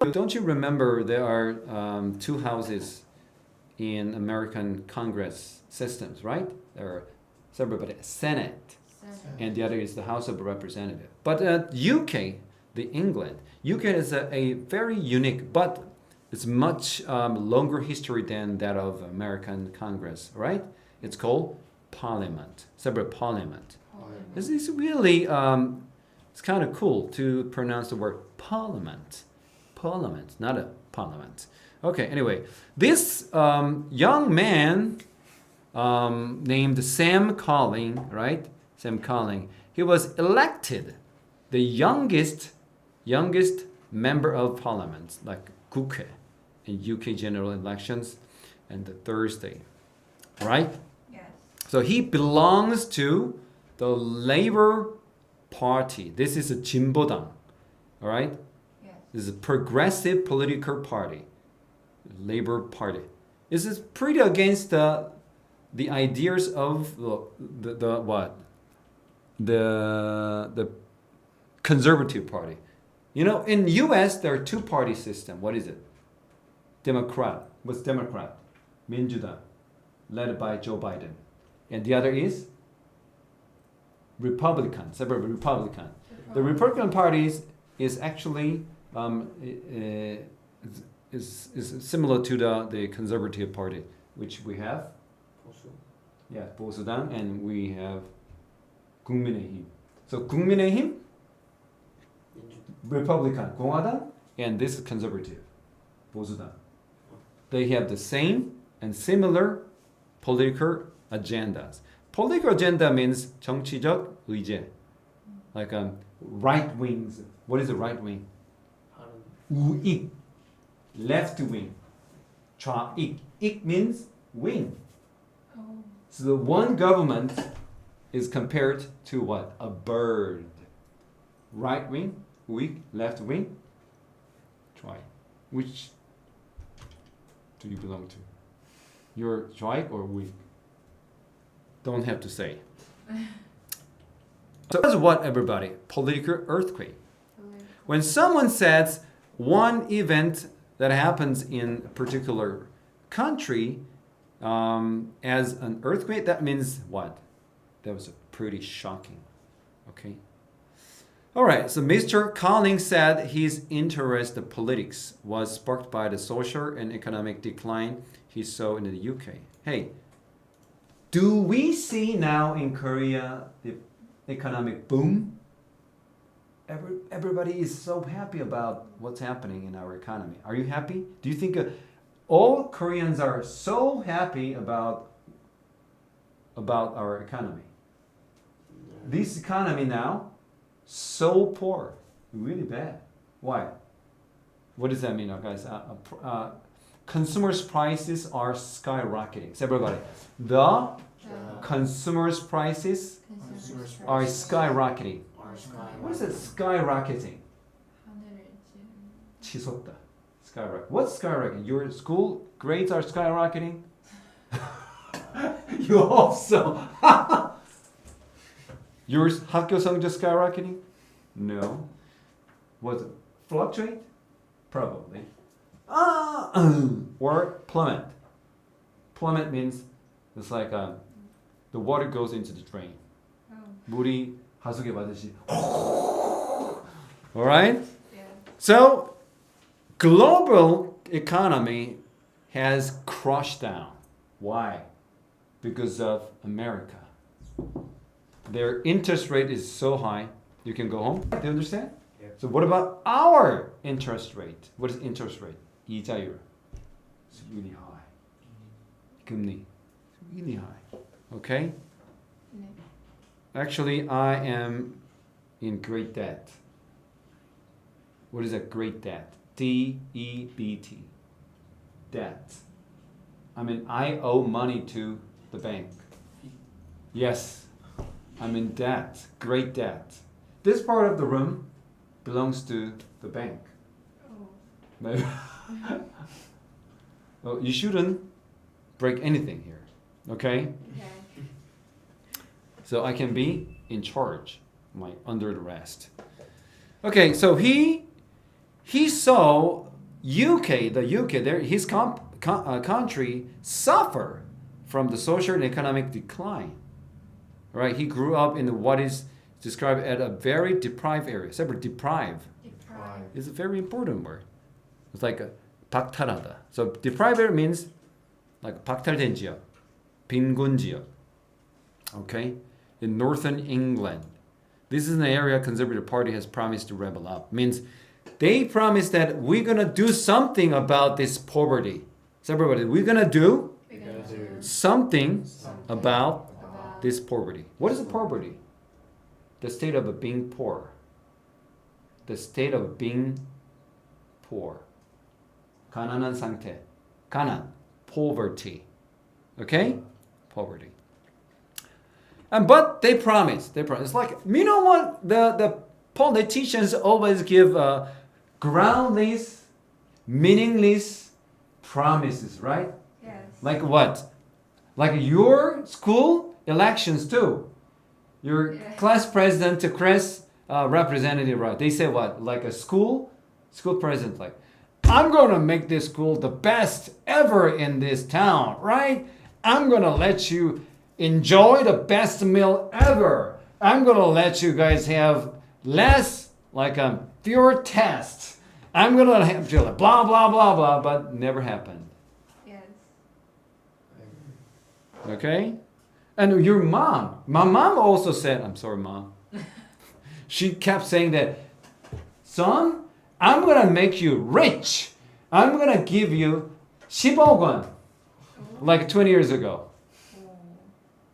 Don't you remember there are two houses in American Congress systems, right? There are several, but Senate, and the other is the House of Representatives. But UK, the England, UK is a very unique, but it's much longer history than that of American Congress, right? It's called Parliament, separate Parliament. This is really, it's kind of cool to pronounce the word Parliament. Parliament, not a parliament. Okay, anyway, this young man named Sam Colling, right? Sam Colling. He was elected the youngest member of parliament, like 국회, in UK general elections, and the Thursday, right? Yes. So he belongs to the Labour Party. This is a 진보당, all right? Yes. This is a progressive political party, Labour Party. This is pretty against the ideas of the what? The Conservative Party. You know, in U.S. there are two-party system. What is it? Democrat. What's Democrat? 민주당, led by Joe Biden, and the other is Republican. Separate Republican. The Republican Party is actually is similar to the Conservative Party, which we have. Yeah, 보수당, and we have 국민의힘. So 국민의힘, Republican, 공화당, and this is conservative, 보수당. They have the same and similar political agendas. Political agenda means 정치적 의제, like right wings. What is a right wing? 우익, left wing. 좌익, ik means wing. Oh. So the one government is compared to what? A bird. Right wing, weak, left wing. Try. Which do you belong to? You're strike or weak? Don't have to say. So that's what, everybody? Political earthquake. When someone says one event that happens in a particular country as an earthquake, that means what? That was pretty shocking. Okay. All right. So Mr. Collins said his interest in politics was sparked by the social and economic decline he saw in the UK. Hey, do we see now in Korea the economic boom? Everybody is so happy about what's happening in our economy. Are you happy? Do you think all Koreans are so happy about our economy? This economy now, so poor, really bad. Why? What does that mean, guys? Consumers' prices are skyrocketing. So everybody, the consumers' prices are skyrocketing. What is it? Skyrocketing. 치솟다. Skyrocket. What's skyrocketing? Your school grades are skyrocketing? You also. Yours 학교 성적 skyrocketing? No. Was it fluctuate? Probably. Or plummet. Plummet means it's like the water goes into the drain. 물이 하수구에 받듯이. All right? Yeah. So, global economy has crushed down. Why? Because of America. Their interest rate is so high, you can go home. Do you understand? Yeah. So what about our interest rate? What is interest rate? 이자율. It's really high. 금리. It's really high. Okay? 네. Actually, I am in great debt. What is that great debt? D-E-B-T. Debt. I mean, I owe money to the bank. Yes, I'm in debt. Great debt. This part of the room belongs to the bank. Oh. Maybe. Well, you shouldn't break anything here. Okay? Okay. So I can be in charge, under arrest. Okay, so he saw UK, his country suffer from the social and economic decline. Right? He grew up in what is described as a very deprived area. Separate deprive is a very important word. It's like a 박탈하다. So deprived area means like 박탈된 지역, 빈곤 지역. Okay? In northern England. This is an area Conservative Party has promised to level up. Means they promised that we're going to do something about this poverty. So everybody, we're going to do something about this poverty. What is poverty? The state of being poor. The state of being poor. 가난한 상태. 가난. Poverty. Okay? Poverty. But they promise. It's like, you know what? The politicians always give groundless, meaningless promises, right? Yes. Like what? Like your school elections too. Your class president to class representative, right? They say what? Like a school president, like, I'm going to make this school the best ever in this town, right? I'm going to let you enjoy the best meal ever. I'm going to let you guys have less, like fewer tests. I'm going to have to blah, blah, blah, blah, but never happened. Yes. Okay? And your mom, my mom also said, I'm sorry, mom. She kept saying that, son, I'm going to make you rich. I'm going to give you 10억 원, like 20 years ago.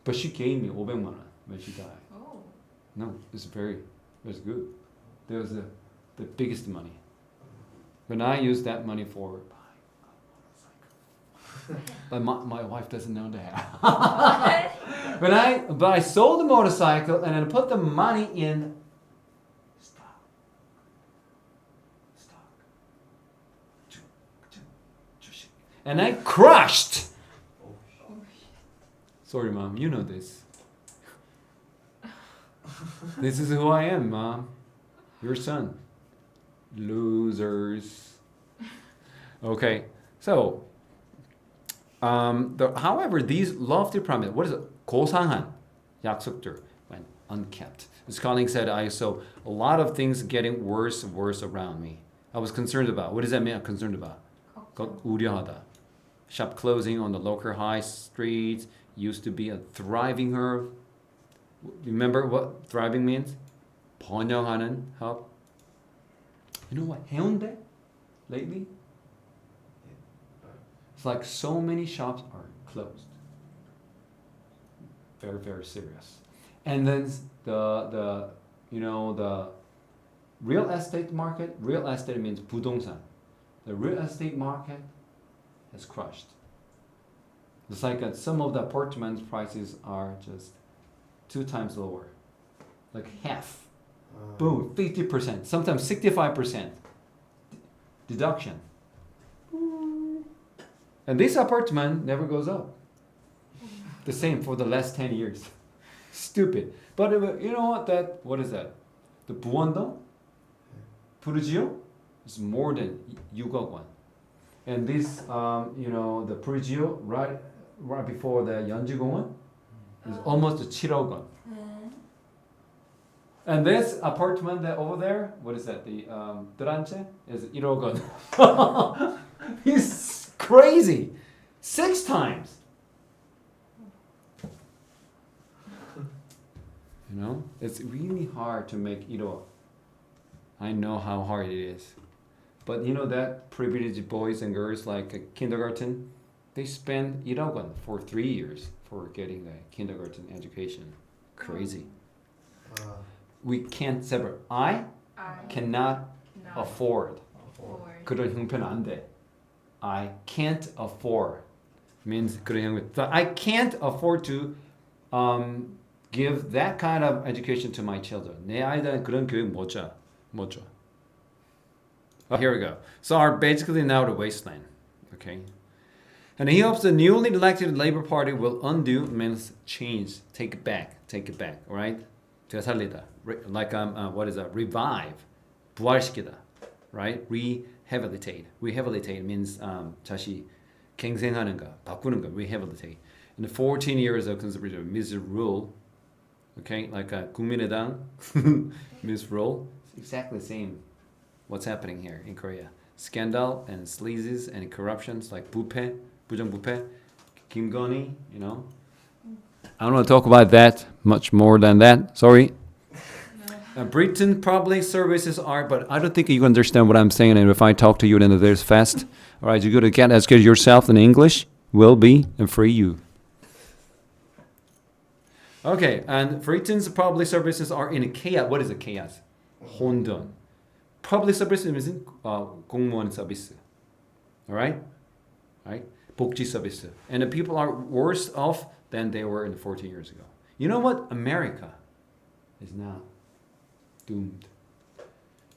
But she gave me 500만 원 when she died. Oh. No, it was good. That was the biggest money. When I used that money for buying a motorcycle. But my wife doesn't know that. But I sold the motorcycle and then put the money in stock. And I crushed. Sorry, Mom. You know this. This is who I am, Mom. Your son. Losers. Okay. So, however, these lofty promises, what is it? 고상한 약속들 went unkept. As colleague said, I saw a lot of things getting worse and worse around me. I was concerned about. What does that mean? I'm concerned about. 우려하다. Shop closing on the local high streets used to be a thriving herb. Remember what thriving means? 번영하는 hub. You know what? 해운대 lately? It's like so many shops are closed. Very, very serious. And then the real estate market, real estate means 부동산. The real estate market has crushed. It's like some of the apartment prices are just 2 times lower. Like half. Boom, 50%, sometimes 65% deduction. And this apartment never goes up. The same for the last 10 years. Stupid. But you know what is that? The 부원동? 부르지오? Is more than 6억 원. And this, the 부르지오 right before the 연지공원 is almost 7억 원. And this apartment that over there, what is that? The Tranche is 1억 원. It's crazy. 6 times. You know, it's really hard to make 1억. I know how hard it is. But you know that privileged boys and girls like a kindergarten, they spend 1억 원 for 3 years for getting a kindergarten education. Crazy. We can't separate. I cannot afford. 그런 형편 안 돼. I can't afford. Means 그런 형편. I can't afford to give that kind of education to my children. 내 아이들은 그런 교육 못 줘. Oh, here we go. So are basically now the wasteland. Okay. And he hopes the newly elected Labour Party will undo, means change, take it back, all right? 되살리다. Like what is that? Revive. 부활시키다. Right? rehabilitate. Rehabilitate means 다시 갱생하는 거, 바꾸는 거. Rehabilitate. In the 14 years of conservative misrule, okay, like 국민의당 misrule, it's exactly the same. What's happening here in Korea? Scandal and sleazes and corruptions like 부패, 부정부패, 김건희, you know. I don't want to talk about that much more than that. Sorry. Britain public services are, but I don't think you understand what I'm saying. And if I talk to you and there's fast, all right, you're going to get as good yourself in English. Will be and free you. Okay, and Britain's public services are in chaos. What is a chaos? 혼돈. Public services means 공무원 서비스. All right? 복지 서비스. And the people are worse off than they were in 14 years ago. You know what? America is now doomed.